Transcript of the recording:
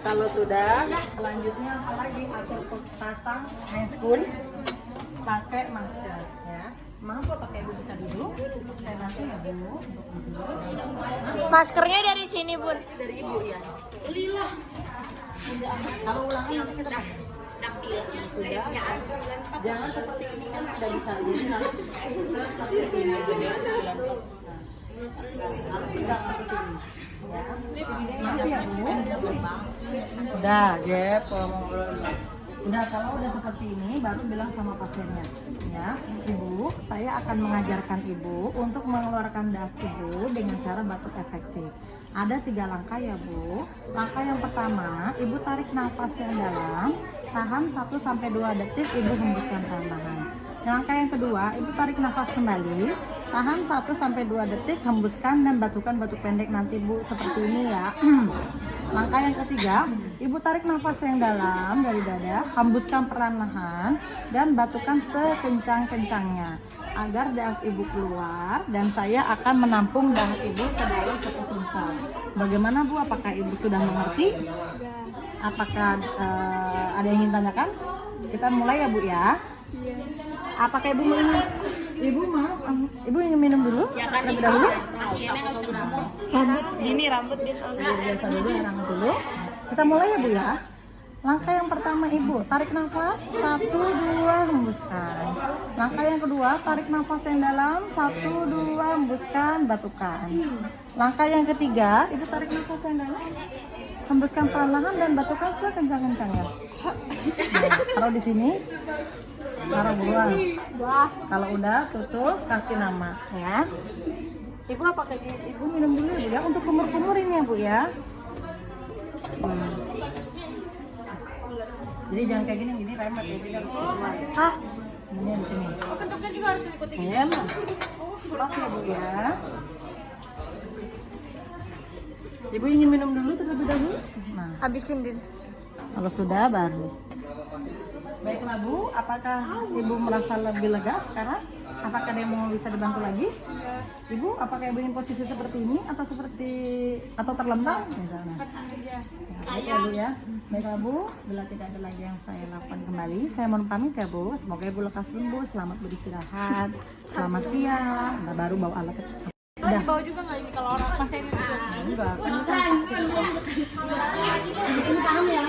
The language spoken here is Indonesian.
Kalau sudah, selanjutnya lagi atur pasang handscoon pakai masker ya. Maaf kok pakai ibu bisa duduk. Saya bantu ya bu untuk duduk. Maskernya dari sini, Bun. Dari ibu ya. Lilah. Kalau ulangi nanti kita pakai. Sudah. Jangan seperti ini kan udah bisa. Jadi harus seperti ini. Maaf ya bu. Udah, Jep. Udah, kalau udah seperti ini baru bilang sama pasiennya ya, ibu, saya akan mengajarkan ibu untuk mengeluarkan darah ibu dengan cara batuk efektif. Ada 3 langkah ya bu. Langkah yang pertama, ibu tarik nafas yang dalam, tahan 1-2 detik, ibu hembuskan perlahan. Langkah yang kedua, ibu tarik nafas kembali, tahan 1-2 detik, hembuskan dan batukan batuk pendek nanti bu seperti ini ya. Langkah yang ketiga, ibu tarik nafas yang dalam dari dada, hembuskan perlahan dan batukan sekencang-kencangnya agar darah ibu keluar dan saya akan menampung darah ibu ke dalam seperti itu. Bagaimana bu? Apakah ibu sudah mengerti? Apakah ada yang ingin tanyakan? Kita mulai ya bu ya. Apakah ibu mau ibu ingin minum dulu? Ya kan, lebih dahulu. pasiennya harus ngomong. Rambut gini, rambut dia. Biasa dulu, rambut dulu. Kita mulai ya bu ya. Langkah yang pertama ibu, tarik nafas 1-2 hembuskan. Langkah yang kedua, tarik nafas yang dalam 1-2 hembuskan, batukan. Langkah yang ketiga, ibu tarik nafas yang dalam, hembuskan perlahan dan batukan sekencang-kencangnya. Taruh di sini, taruh buruan. Kalau udah tutup, kasih nama ya. Ibu apakah ibu minum dulu ya untuk kumur-kumur ini ya bu ya. Jadi jangan kayak gini remet ya, jadi harus sesuai. Ini di sini. Bentuknya juga harus mengikuti. Emang. Oke ya bu ya. Ibu ingin minum dulu terlebih dahulu. Nah, Habisin, Din. kalau sudah baru. Baiklah bu, apakah ibu merasa lebih lega sekarang? Apakah ada yang mau bisa dibantu lagi? Ibu, apakah ibu ingin posisi seperti ini atau terlentang? Misalnya. Baik ya bu ya. Baiklah bu, bila tidak ada lagi yang saya lakukan kembali, saya mohon pamit ya bu. Semoga ibu lekas sembuh, selamat beristirahat, selamat siang. Nah, baru bawa alat. Oh, dibawa juga nggak ini kalau orang pasien itu? Enggak, kan ini paham ya?